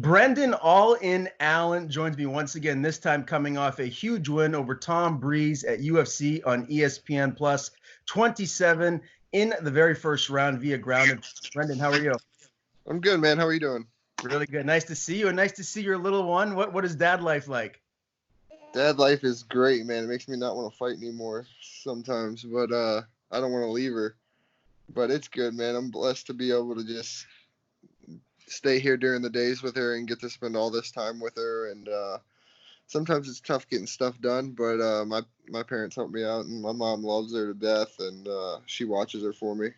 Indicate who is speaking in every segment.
Speaker 1: Brendan All In Allen joins me once again, this time coming off a huge win over Tom Breese at UFC on ESPN Plus 27 in the very first round via grounded. Brendan, how are you?
Speaker 2: I'm good, man. How are you doing?
Speaker 1: Really good. Nice to see you, and nice to see your little one. What is dad life like?
Speaker 2: Dad life is great, man. It makes me not want to fight anymore sometimes, but I don't want to leave her. But it's good, man. I'm blessed to be able to just stay here during the days with her and get to spend all this time with her. And sometimes it's tough getting stuff done, but my parents help me out, and my mom loves her to death, and she watches her for me.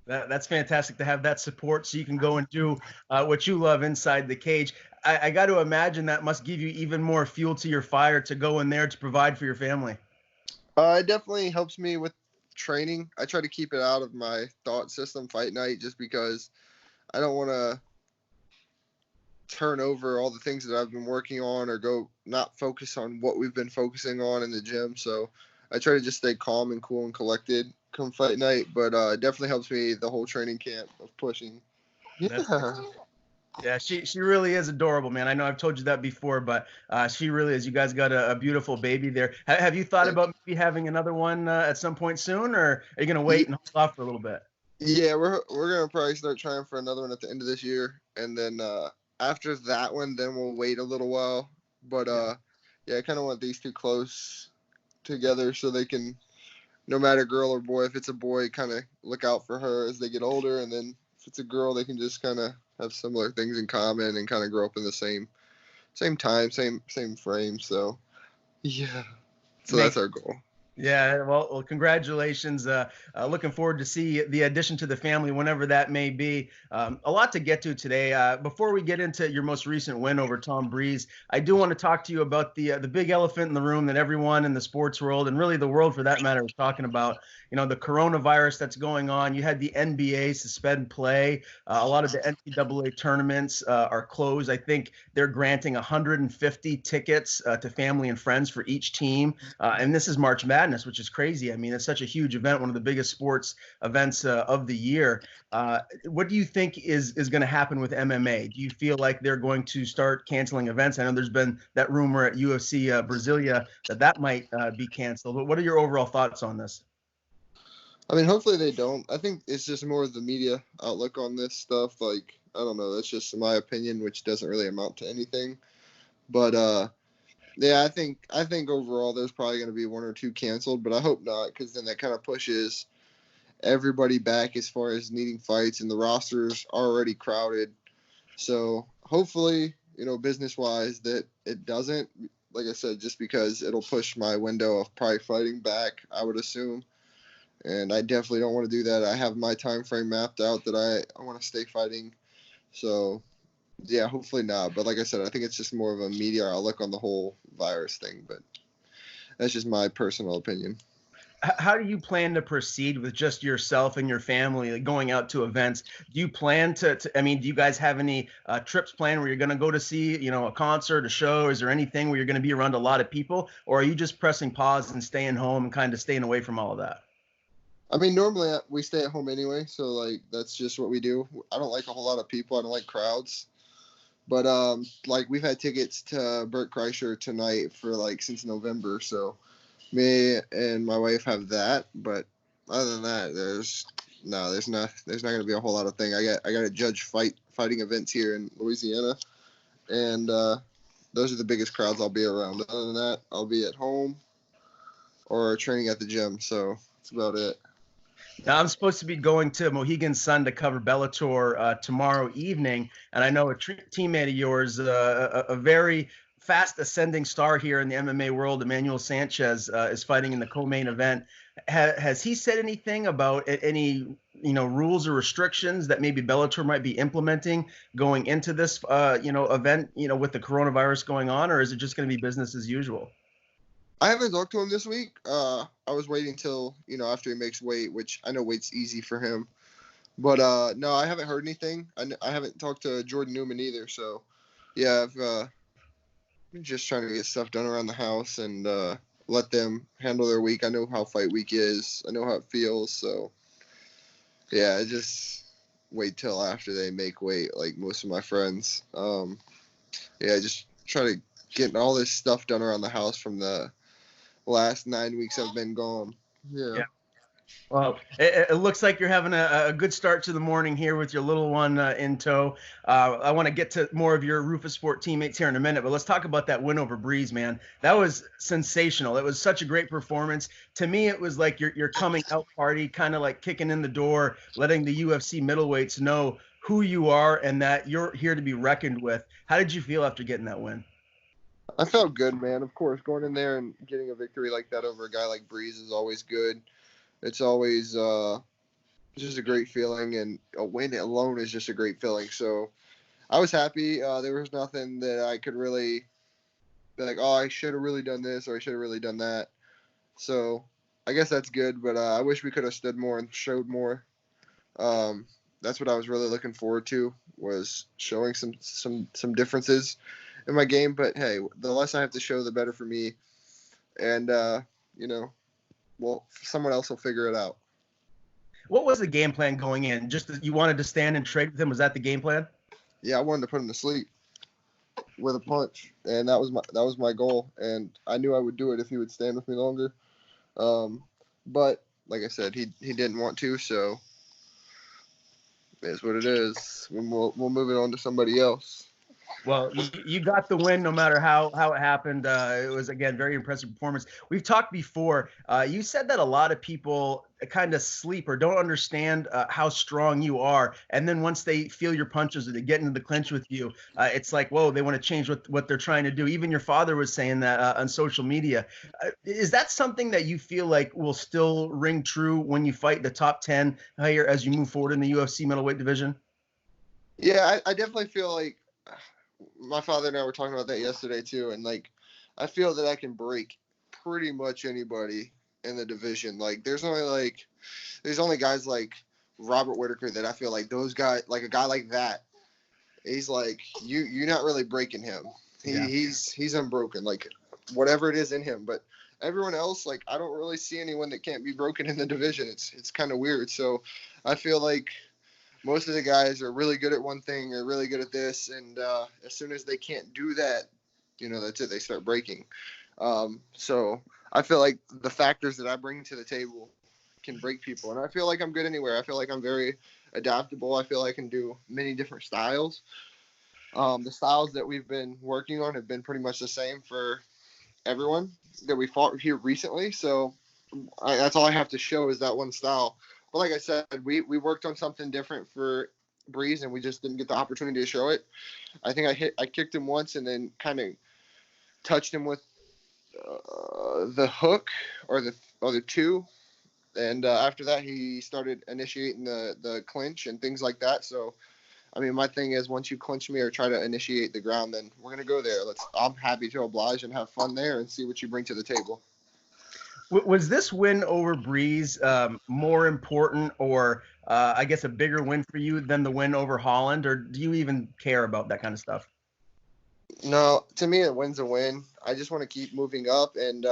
Speaker 1: That's fantastic to have that support so you can go and do what you love inside the cage. I got to imagine that must give you even more fuel to your fire to go in there to provide for your family.
Speaker 2: It definitely helps me with training. I try to keep it out of my thought system fight night just because I don't want to turn over all the things that I've been working on or go not focus on what we've been focusing on in the gym. So I try to just stay calm and cool and collected come fight night, but it definitely helps me the whole training camp of pushing.
Speaker 1: Yeah, she really is adorable, man. I know I've told you that before, but she really is. You guys got a beautiful baby there. Have you thought about maybe having another one at some point soon, or are you going to wait and hold off for a little bit?
Speaker 2: Yeah, we're gonna probably start trying for another one at the end of this year, and then after that one, then we'll wait a little while. But yeah, I kind of want these two close together so they can, no matter girl or boy, if it's a boy, kind of look out for her as they get older, and then if it's a girl, they can just kind of have similar things in common and kind of grow up in the same time, same frame. So yeah, so that's our goal.
Speaker 1: Yeah, well, congratulations. Looking forward to see the addition to the family whenever that may be. A lot to get to today. Before we get into your most recent win over Tom Breese, I do want to talk to you about the big elephant in the room that everyone in the sports world, and really the world for that matter, is talking about. You know, the coronavirus that's going on. You had the NBA suspend play. A lot of the NCAA tournaments are closed. I think they're granting 150 tickets to family and friends for each team. And this is March Madness, which is crazy. I mean, it's such a huge event, one of the biggest sports events of the year. What do you think is going to happen with MMA? Do you feel like they're going to start canceling events? I know there's been that rumor at UFC Brasilia that might be canceled. But what are your overall thoughts on this?
Speaker 2: I mean, hopefully they don't. I think it's just more of the media outlook on this stuff. Like, I don't know. That's just my opinion, which doesn't really amount to anything. But yeah, I think overall there's probably going to be one or two canceled, but I hope not, because then that kind of pushes everybody back as far as needing fights, and the roster's already crowded. So hopefully, business wise, that it doesn't. Like I said, just because it'll push my window of probably fighting back, I would assume. And I definitely don't want to do that. I have my time frame mapped out that I want to stay fighting. So yeah, hopefully not. But like I said, I think it's just more of a media outlook on the whole virus thing. But that's just my personal opinion.
Speaker 1: How do you plan to proceed with just yourself and your family, like going out to events? Do you plan I mean, do you guys have any trips planned where you're going to go to see, a concert, a show? Is there anything where you're going to be around a lot of people, or are you just pressing pause and staying home and kind of staying away from all of that?
Speaker 2: I mean, normally we stay at home anyway, so like that's just what we do. I don't like a whole lot of people. I don't like crowds. But like we've had tickets to Bert Kreischer tonight for like since November, so me and my wife have that. But other than that, there's not going to be a whole lot of thing. I got to judge fighting events here in Louisiana, and those are the biggest crowds I'll be around. Other than that, I'll be at home or training at the gym. So that's about it.
Speaker 1: Now, I'm supposed to be going to Mohegan Sun to cover Bellator tomorrow evening, and I know a teammate of yours, a very fast ascending star here in the MMA world, Emmanuel Sanchez, is fighting in the co-main event. Has he said anything about any rules or restrictions that maybe Bellator might be implementing going into this event with the coronavirus going on, or is it just going to be business as usual?
Speaker 2: I haven't talked to him this week. I was waiting till, after he makes weight, which I know weight's easy for him. But no, I haven't heard anything. I haven't talked to Jordan Newman either. So, yeah, I've been just trying to get stuff done around the house and let them handle their week. I know how fight week is. I know how it feels. So, yeah, I just wait till after they make weight, like most of my friends. Yeah, just try to get all this stuff done around the house from the last 9 weeks I've been gone. Yeah.
Speaker 1: Yeah. Well, it looks like you're having a good start to the morning here with your little one in tow. I want to get to more of your Rufus Sport teammates here in a minute, but let's talk about that win over Breeze, man. That was sensational. It was such a great performance. To me, it was like your coming out party, kind of like kicking in the door, letting the UFC middleweights know who you are and that you're here to be reckoned with. How did you feel after getting that win?
Speaker 2: I felt good, man. Of course, going in there and getting a victory like that over a guy like Breeze is always good. It's always just a great feeling, and a win alone is just a great feeling. So I was happy. There was nothing that I could really be like, oh, I should have really done this or I should have really done that. So I guess that's good, but I wish we could have stood more and showed more. That's what I was really looking forward to, was showing some differences in my game. But hey, the less I have to show, the better for me. And well, someone else will figure it out.
Speaker 1: What was the game plan going in? Just that you wanted to stand and trade with him? Was that the game plan?
Speaker 2: Yeah, I wanted to put him to sleep with a punch, and that was my goal. And I knew I would do it if he would stand with me longer. But like I said, he didn't want to, so it's what it is. We'll move it on to somebody else.
Speaker 1: Well, you got the win no matter how it happened. It was, again, very impressive performance. We've talked before. You said that a lot of people kind of sleep or don't understand how strong you are. And then once they feel your punches or they get into the clinch with you, it's like, whoa, they want to change what they're trying to do. Even your father was saying that on social media. Is that something that you feel like will still ring true when you fight the top 10 here as you move forward in the UFC middleweight division?
Speaker 2: Yeah, I definitely feel like my father and I were talking about that yesterday too, and like I feel that I can break pretty much anybody in the division. Like there's only guys like Robert Whitaker that I feel like those guys, like a guy like that, he's like you're not really breaking him. He's unbroken, like whatever it is in him. But everyone else, like I don't really see anyone that can't be broken in the division. It's kind of weird. So I feel like most of the guys are really good at one thing or really good at this, and as soon as they can't do that, that's it. They start breaking. So I feel like the factors that I bring to the table can break people, and I feel like I'm good anywhere. I feel like I'm very adaptable. I feel I can do many different styles. The styles that we've been working on have been pretty much the same for everyone that we fought here recently. So that's all I have to show is that one style. But like I said, we worked on something different for Breeze, and we just didn't get the opportunity to show it. I think I kicked him once and then kind of touched him with the hook or the two, and after that he started initiating the clinch and things like that. So I mean, my thing is once you clinch me or try to initiate the ground, then we're gonna go there. I'm happy to oblige and have fun there and see what you bring to the table.
Speaker 1: Was this win over Breeze more important or I guess a bigger win for you than the win over Holland, or do you even care about that kind of stuff?
Speaker 2: No, to me, a win's a win. I just want to keep moving up, and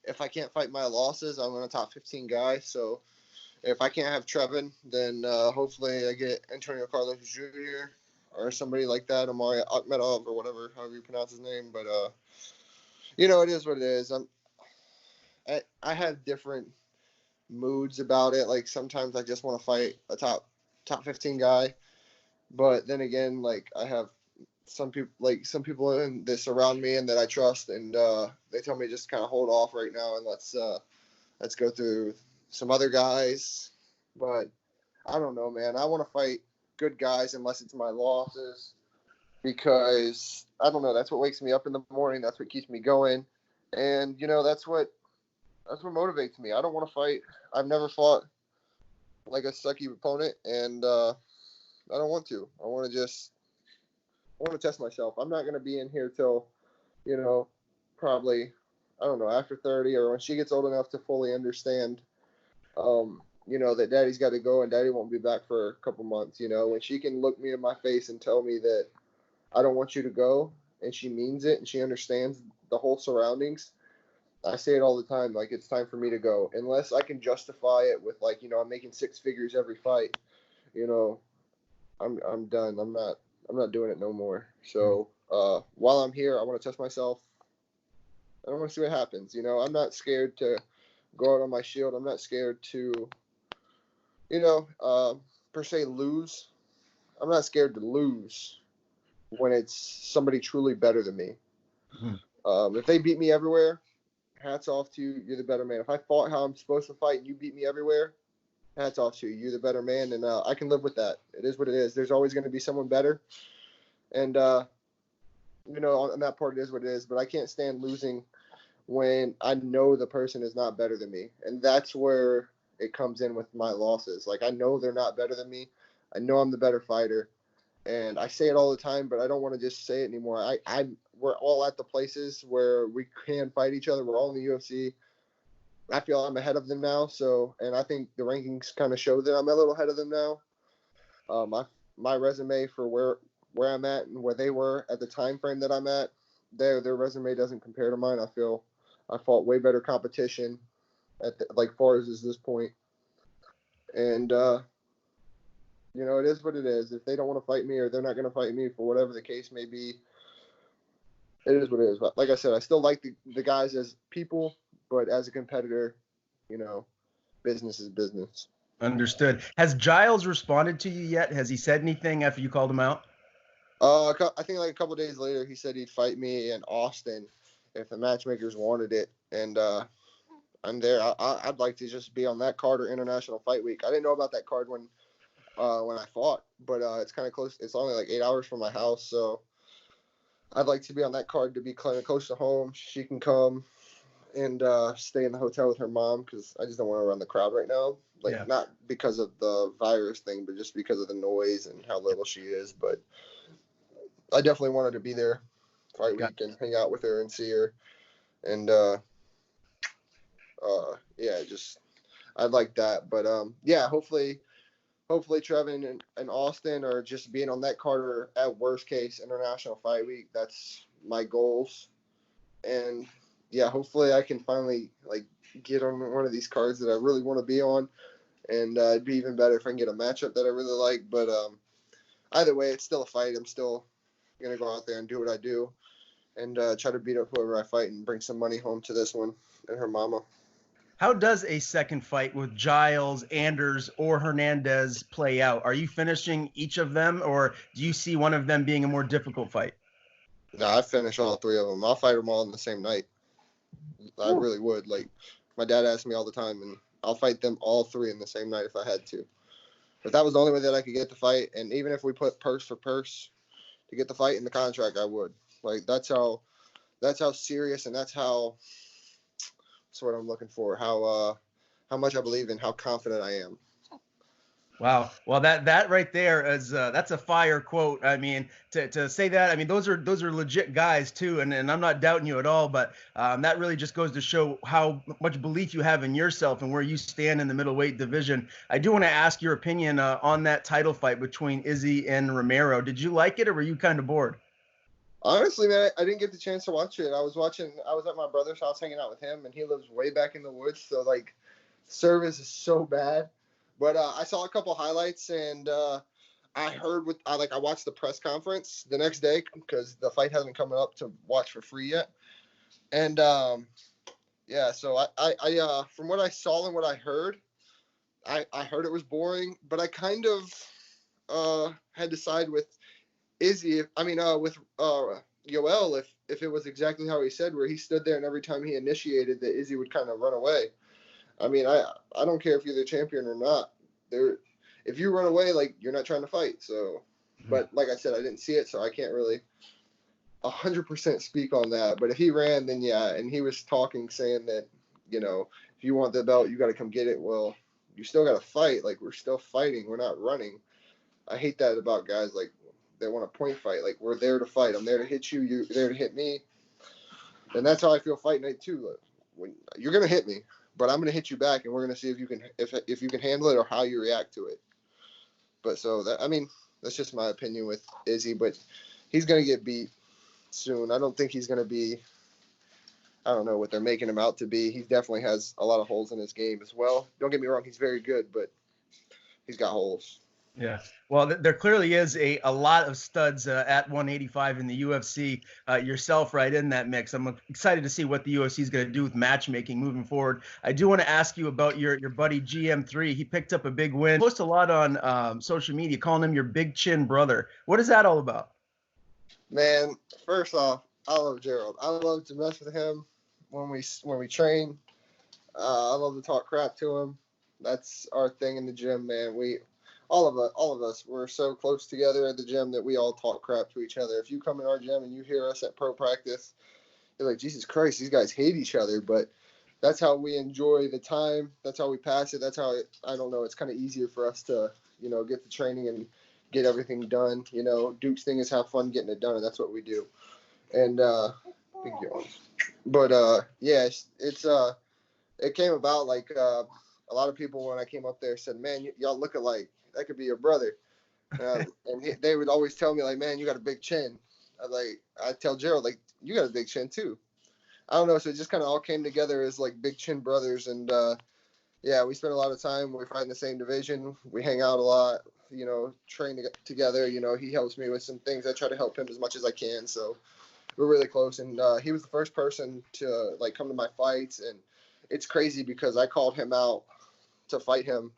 Speaker 2: if I can't fight my losses, I'm a top 15 guy. So if I can't have Trevin, then hopefully I get Antonio Carlos Jr. or somebody like that, Amari Akhmedov or whatever, however you pronounce his name. But it is what it is. I have different moods about it. Like sometimes I just want to fight a top 15 guy, but then again, like I have some people that surround me and that I trust, and they tell me just kind of hold off right now and let's go through some other guys. But I don't know, man. I want to fight good guys unless it's my losses, because I don't know. That's what wakes me up in the morning. That's what keeps me going, and that's what motivates me. I don't want to fight. I've never fought like a sucky opponent, and I don't want to. I want to test myself. I'm not going to be in here till, probably, I don't know, after 30 or when she gets old enough to fully understand, that daddy's got to go and daddy won't be back for a couple months. When she can look me in my face and tell me that I don't want you to go, and she means it and she understands the whole surroundings. I say it all the time, like it's time for me to go. Unless I can justify it with I'm making six figures every fight, I'm done. I'm not doing it no more. So while I'm here, I want to test myself. I want to see what happens. I'm not scared to go out on my shield. I'm not scared to, per se lose. I'm not scared to lose when it's somebody truly better than me. If they beat me everywhere, hats off to you. You're the better man. If I fought how I'm supposed to fight and you beat me everywhere, hats off to you. You're the better man, and I can live with that. It is what it is. There's always going to be someone better, and on that part, it is what it is. But I can't stand losing when I know the person is not better than me, and that's where it comes in with my losses. Like, I know they're not better than me. I know I'm the better fighter, and I say it all the time, but I don't want to just say it anymore. We're all at the places where we can fight each other. We're all in the UFC. I feel I'm ahead of them now, and I think the rankings kind of show that I'm a little ahead of them now. My resume for where I'm at and where they were at the time frame that I'm at, their resume doesn't compare to mine. I feel I fought way better competition at far as this point, and it is what it is. If they don't want to fight me or they're not going to fight me for whatever the case may be, it is what it is. But like I said, I still like the guys as people, but as a competitor, business is business.
Speaker 1: Understood. Has Giles responded to you yet? Has he said anything after you called him out?
Speaker 2: I think like a couple days later, he said he'd fight me in Austin if the matchmakers wanted it, and I'm there. I'd like to just be on that card or International Fight Week. I didn't know about that card when I fought, but it's kind of close. It's only like 8 hours from my house, so I'd like to be on that card to be kind of close to home. She can come and stay in the hotel with her mom because I just don't want to run the crowd right now. Not because of the virus thing, but just because of the noise and how little she is. But I definitely wanted to be there fight week and hang out with her and see her. And just I'd like that. But hopefully Trevin and Austin are just being on that card or at worst case International Fight Week. That's my goals. And yeah, hopefully I can finally get on one of these cards that I really want to be on. And it'd be even better if I can get a matchup that I really like. But either way, it's still a fight. I'm still going to go out there and do what I do and try to beat up whoever I fight and bring some money home to this one and her mama.
Speaker 1: How does a second fight with Giles, Anders, or Hernandez play out? Are you finishing each of them, or do you see one of them being a more difficult fight?
Speaker 2: No, I finish all three of them. I'll fight them all in the same night. I really would. My dad asks me all the time, and I'll fight them all three in the same night if I had to. If that was the only way that I could get the fight, and even if we put purse for purse to get the fight in the contract, I would. That's how serious, and that's what I'm looking for. How much I believe in, how confident I am.
Speaker 1: Wow. Well, that right there is that's a fire quote. I mean, to say that, I mean, those are legit guys too, and I'm not doubting you at all. But that really just goes to show how much belief you have in yourself and where you stand in the middleweight division. I do want to ask your opinion on that title fight between Izzie and Romero. Did you like it, or were you kind of bored?
Speaker 2: Honestly, man, I didn't get the chance to watch it. I was at my brother's house hanging out with him, and he lives way back in the woods, so service is so bad. But I saw a couple highlights, and I heard I watched the press conference the next day because the fight hasn't come up to watch for free yet. And so I from what I saw and what I heard it was boring, but I kind of had to side with Izzie. With Yoel, if it was exactly how he said, where he stood there and every time he initiated, that Izzie would kind of run away. I mean, I don't care if you're the champion or not. If you run away, you're not trying to fight. So, but like I said, I didn't see it, so I can't really 100% speak on that. But if he ran, then yeah. And he was saying that, if you want the belt, you got to come get it. Well, you still got to fight. We're still fighting. We're not running. I hate that about guys they want a point fight. We're there to fight. I'm there to hit you. You're there to hit me. And that's how I feel fight night too. When you're gonna hit me, but I'm gonna hit you back, and we're gonna see if you can handle it or how you react to it. But that's just my opinion with Izzie. But he's gonna get beat soon. I don't think he's gonna be. I don't know what they're making him out to be. He definitely has a lot of holes in his game as well. Don't get me wrong, he's very good, but he's got holes.
Speaker 1: Yeah. Well, there clearly is a lot of studs at 185 in the UFC. Yourself right in that mix. I'm excited to see what the UFC is going to do with matchmaking moving forward. I do want to ask you about your buddy GM3. He picked up a big win. Post a lot on social media, calling him your big chin brother. What is that all about?
Speaker 2: Man, first off, I love Jarrell. I love to mess with him when we train. I love to talk crap to him. That's our thing in the gym, man. All of us, we're so close together at the gym that we all talk crap to each other. If you come in our gym and you hear us at pro practice, you're like, Jesus Christ, these guys hate each other. But that's how we enjoy the time. That's how we pass it. That's how I don't know. It's kind of easier for us to, get the training and get everything done. Duke's thing is have fun getting it done, and that's what we do. And big yawns. But yeah, it came about like a lot of people when I came up there said, "Man, y'all look alike. That could be your brother." They would always tell me like, "Man, you got a big chin." I tell Gerald like, "You got a big chin too." I don't know, so it just kind of all came together as like big chin brothers, and yeah, we spend a lot of time. We fight in the same division. We hang out a lot. Train together. He helps me with some things. I try to help him as much as I can. So we're really close, and he was the first person to like come to my fights, and it's crazy because I called him out to fight him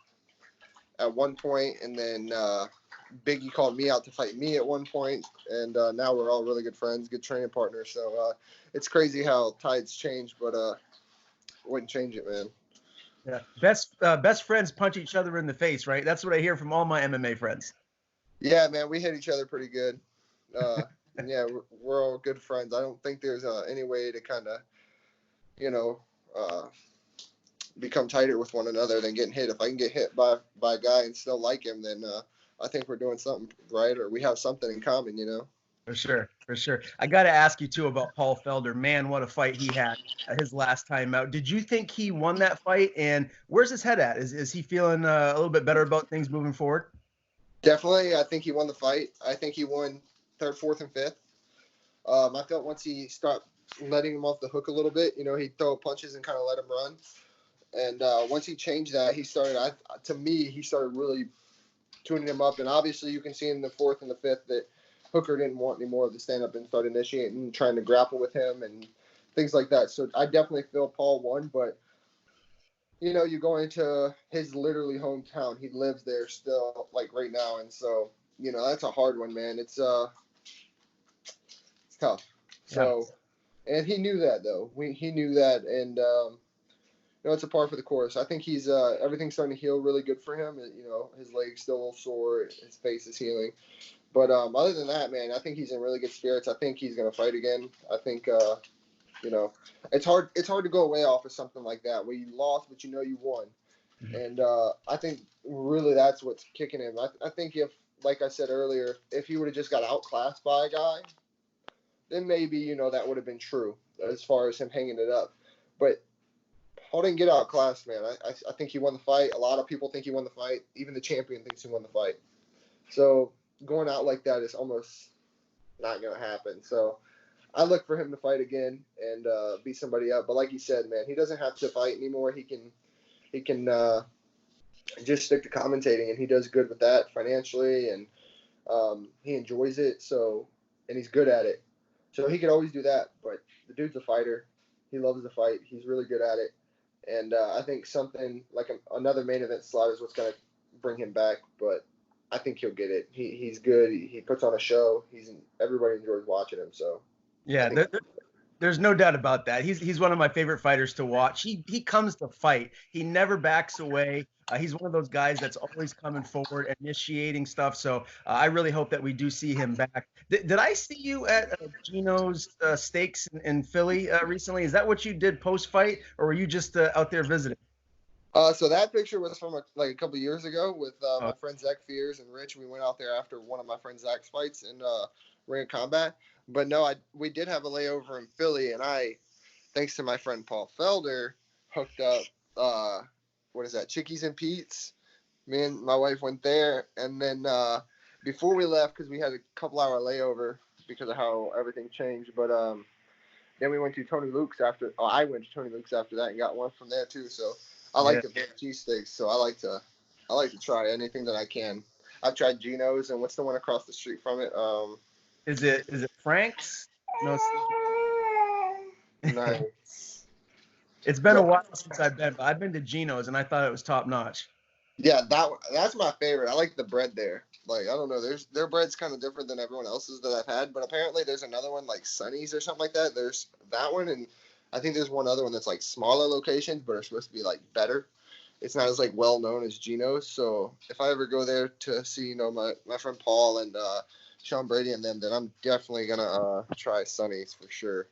Speaker 2: at one point, and then Biggie called me out to fight me at one point, and now we're all really good friends, good training partners. So it's crazy how tides change, but wouldn't change it, man.
Speaker 1: Yeah. Best friends punch each other in the face, right? That's what I hear from all my MMA friends.
Speaker 2: Yeah, man, we hit each other pretty good. And yeah, we're all good friends. I don't think there's any way to kind of, you know, uh, become tighter with one another than getting hit. If I can get hit by a guy and still like him, then I think we're doing something right, or we have something in common.
Speaker 1: For sure, for sure. I got to ask you too about Paul Felder. Man, what a fight he had his last time out. Did you think he won that fight? And where's his head at? Is he feeling a little bit better about things moving forward?
Speaker 2: Definitely, I think he won the fight. I think he won third, fourth, and fifth. I felt once he stopped letting him off the hook a little bit, he'd throw punches and kind of let him run. And once he changed that, he started. To me, he started really tuning him up. And obviously, you can see in the fourth and the fifth that Hooker didn't want any more of the stand up and started initiating, trying to grapple with him and things like that. So I definitely feel Paul won, but you go into his literally hometown. He lives there still, like right now, and so that's a hard one, man. It's tough.
Speaker 1: Yeah.
Speaker 2: So, and he knew that though. He knew that, and it's a par for the course. I think he's everything's starting to heal really good for him. His leg's still a little sore. His face is healing. But other than that, man, I think he's in really good spirits. I think he's gonna fight again. I think it's hard. It's hard to go away off of something like that where you lost, but you won.
Speaker 1: Mhm.
Speaker 2: And I think really that's what's kicking him. I think if, like I said earlier, if he would have just got outclassed by a guy, then maybe that would have been true as far as him hanging it up. But Paul didn't get outclassed, man. I think he won the fight. A lot of people think he won the fight. Even the champion thinks he won the fight. So going out like that is almost not going to happen. So I look for him to fight again and beat somebody up. But like you said, man, he doesn't have to fight anymore. He can just stick to commentating, and he does good with that financially, and he enjoys it. So, and he's good at it. So he could always do that. But the dude's a fighter. He loves to fight. He's really good at it. And I think something like another main event slot is what's going to bring him back. But I think he'll get it. He's good. He puts on a show. Everybody enjoys watching him. So
Speaker 1: Yeah, there's no doubt about that. He's one of my favorite fighters to watch. He comes to fight. He never backs away. He's one of those guys that's always coming forward, initiating stuff. So I really hope that we do see him back. Did I see you at Gino's Steaks in Philly recently? Is that what you did post fight, or were you just out there visiting?
Speaker 2: So that picture was from a couple of years ago with my
Speaker 1: Oh,
Speaker 2: friend Zach Fears and Rich. We went out there after one of my friend Zach's fights in Ring of Combat. But no, we did have a layover in Philly, and thanks to my friend Paul Felder, hooked up. What is that? Chickies and Pete's. Me and my wife went there, and then before we left, because we had a couple-hour layover because of how everything changed. But then we went to Tony Luke's after. Oh, I went to Tony Luke's after that and got one from there too. So I like
Speaker 1: yeah.
Speaker 2: to make cheesesteaks. So I like to try anything that I can. I've tried Geno's, and what's the one across the street from it?
Speaker 1: Is it Frank's? No,
Speaker 2: Nice.
Speaker 1: it's been
Speaker 2: Yeah,
Speaker 1: a while since I've been, but I've been to Geno's and I thought it was top notch.
Speaker 2: yeah, that's my favorite. I like the bread there. Like, I don't know, their bread's kind of different than everyone else's that I've had, but apparently there's another one like Sonny's or something like that. There's that one, and I think there's one other one that's like smaller locations, but are supposed to be like better. It's not as like well known as Geno's. So if I ever go there to see, my friend Paul and Sean Brady and them, then I'm definitely gonna try Sonny's for sure.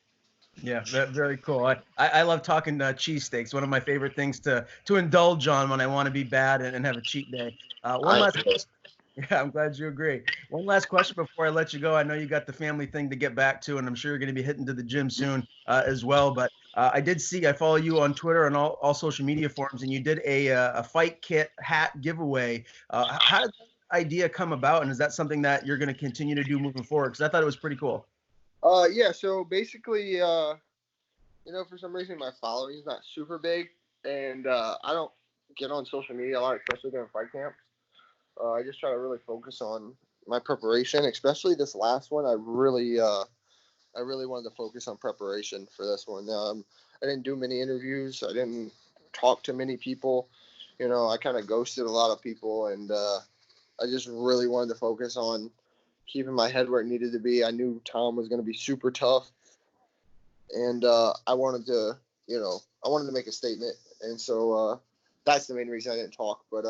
Speaker 1: Yeah, very cool. I love talking cheesesteaks. One of my favorite things to indulge on when I want to be bad and have a cheat day. One last question. Yeah, I'm glad you agree. One last question before I let you go. I know you got the family thing to get back to, and I'm sure you're going to be hitting to the gym soon as well. But I did see, I follow you on Twitter and all social media forums, and you did a fight kit hat giveaway. How did that idea come about, and is that something that you're going to continue to do moving forward? Because I thought it was pretty cool.
Speaker 2: Yeah. So basically, for some reason my following is not super big, and I don't get on social media a lot, especially during fight camps. I just try to really focus on my preparation, especially this last one. I really wanted to focus on preparation for this one. I didn't do many interviews. I didn't talk to many people. I kind of ghosted a lot of people, and I just really wanted to focus on keeping my head where it needed to be. I knew Tom was going to be super tough, and I wanted to make a statement, and so that's the main reason I didn't talk. But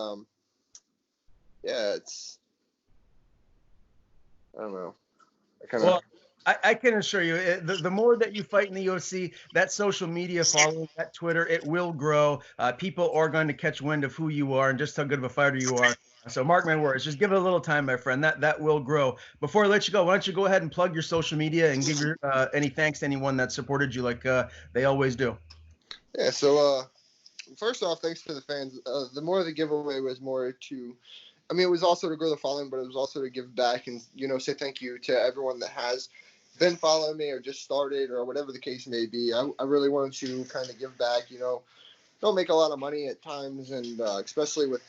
Speaker 2: yeah, I don't know.
Speaker 1: Well, I can assure you, the more that you fight in the UFC, that social media following, that Twitter, it will grow. People are going to catch wind of who you are and just how good of a fighter you are. So mark my words, just give it a little time, my friend. That will grow. Before I let you go, why don't you go ahead and plug your social media and give your any thanks to anyone that supported you like they always do.
Speaker 2: Yeah. So first off, thanks to the fans. The more the giveaway was more to, it was also to grow the following, but it was also to give back and say thank you to everyone that has been following me or just started or whatever the case may be. I really wanted to kind of give back. Don't make a lot of money at times, and especially with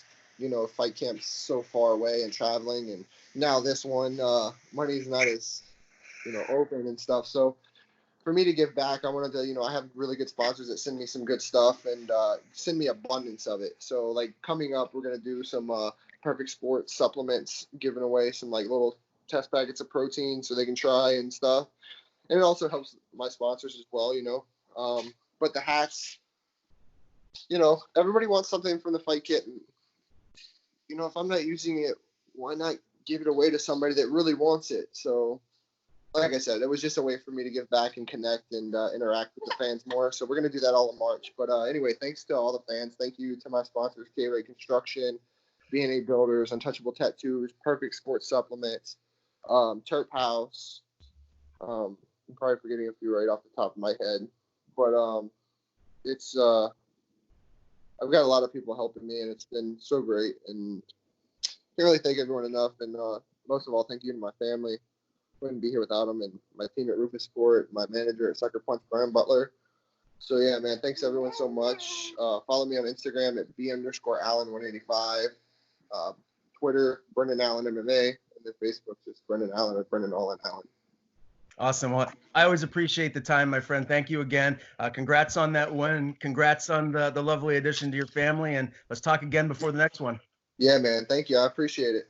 Speaker 2: fight camps so far away and traveling, and now this one money's not as open and stuff. So for me to give back, I wanted to, I have really good sponsors that send me some good stuff and send me abundance of it. So like coming up, we're gonna do some Perfect Sports supplements, giving away some like little test packets of protein so they can try and stuff. And it also helps my sponsors as well, But the hats, everybody wants something from the fight kit. And, if I'm not using it, why not give it away to somebody that really wants it? So, like I said, it was just a way for me to give back and connect and interact with the fans more. So we're going to do that all in March. But anyway, thanks to all the fans. Thank you to my sponsors, K-Ray Construction, B&A Builders, Untouchable Tattoos, Perfect Sports Supplements, Terp House. I'm probably forgetting a few right off the top of my head. But it's I've got a lot of people helping me, and it's been so great. And I can't really thank everyone enough. And most of all, thank you to my family. Wouldn't be here without them, and my team at Rufus Sport, my manager at Sucker Punch, Brian Butler. So yeah, man, thanks everyone so much. Follow me on Instagram at B_Allen185, Twitter Brendan Allen MMA, and then Facebook just Brendan Allen or Brendan Allen.
Speaker 1: Awesome. Well, I always appreciate the time, my friend. Thank you again. Congrats on that win. Congrats on the lovely addition to your family, and let's talk again before the next one.
Speaker 2: Yeah, man. Thank you. I appreciate it.